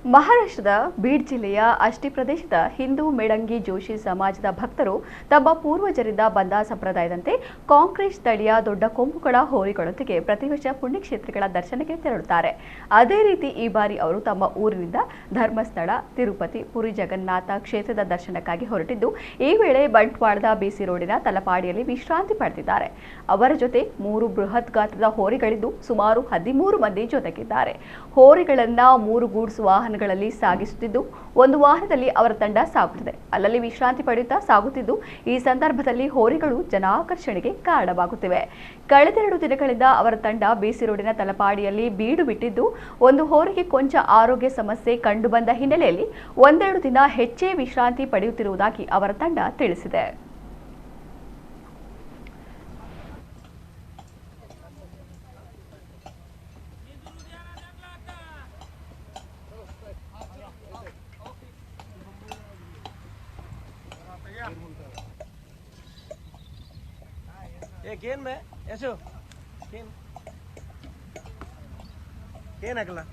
ಮಹಾರಾಷ್ಟ್ರದ ಬೀಡ್ ಜಿಲ್ಲೆಯ ಅಷ್ಟಿ ಪ್ರದೇಶದ ಹಿಂದೂ ಮೇಳಂಗಿ ಜೋಶಿ ಸಮಾಜದ ಭಕ್ತರು ತಮ್ಮ ಪೂರ್ವಜರಿಂದ ಬಂದ ಸಂಪ್ರದಾಯದಂತೆ ಕಾಂಕ್ರೀಟ್ ಸ್ಥಳೀಯ ದೊಡ್ಡ ಕೊಂಬುಗಳ ಹೋರಿಗಳೊಂದಿಗೆ ಪ್ರತಿ ವರ್ಷ ಪುಣ್ಯಕ್ಷೇತ್ರಗಳ ದರ್ಶನಕ್ಕೆ ತೆರಳುತ್ತಾರೆ. ಅದೇ ರೀತಿ ಈ ಬಾರಿ ಅವರು ತಮ್ಮ ಊರಿನಿಂದ ಧರ್ಮಸ್ಥಳ, ತಿರುಪತಿ, ಪುರಿ ಜಗನ್ನಾಥ ಕ್ಷೇತ್ರದ ದರ್ಶನಕ್ಕಾಗಿ ಹೊರಟಿದ್ದು, ಈ ವೇಳೆ ಬಂಟ್ವಾಳದ ಬಿಸಿ ರೋಡಿನ ತಲಪಾಡಿಯಲ್ಲಿ ವಿಶ್ರಾಂತಿ ಪಡೆದಿದ್ದಾರೆ. ಅವರ ಜೊತೆ 3 ಬೃಹತ್ ಗಾತ್ರದ ಹೋರಿಗಳಿದ್ದು ಸುಮಾರು 13 ಮಂದಿ ಜೊತೆಗಿದ್ದಾರೆ. ಹೋರಿಗಳನ್ನ 3 ಗೂಡ್ಸ್ ವಾಹನಗಳಲ್ಲಿ ಸಾಗಿಸುತ್ತಿದ್ದು, ಒಂದು ವಾಹನದಲ್ಲಿ ಅವರ ತಂಡ ಸಾಗುತ್ತಿದೆ. ಅಲ್ಲಲ್ಲಿ ವಿಶ್ರಾಂತಿ ಪಡೆಯುತ್ತಾ ಸಾಗುತ್ತಿದ್ದು, ಈ ಸಂದರ್ಭದಲ್ಲಿ ಹೋರಿಗಳು ಜನಾಕರ್ಷಣೆಗೆ ಕಾರಣವಾಗುತ್ತಿವೆ. ಕಳೆದ 2 ದಿನಗಳಿಂದ ಅವರ ತಂಡ ಬಿಸಿ ರೋಡಿನ ತಲಪಾಡಿಯಲ್ಲಿ ಬೀಡು ಬಿಟ್ಟಿದ್ದು, ಒಂದು ಹೋರಿಗೆ ಕೊಂಚ ಆರೋಗ್ಯ ಸಮಸ್ಯೆ ಕಂಡುಬಂದ ಹಿನ್ನೆಲೆಯಲ್ಲಿ 1-2 ದಿನ ಹೆಚ್ಚೇ ವಿಶ್ರಾಂತಿ ಪಡೆಯುತ್ತಿರುವುದಾಗಿ ಅವರ ತಂಡ ತಿಳಿಸಿದೆ. ये गेन में ऐसे हो गेन गेन अगला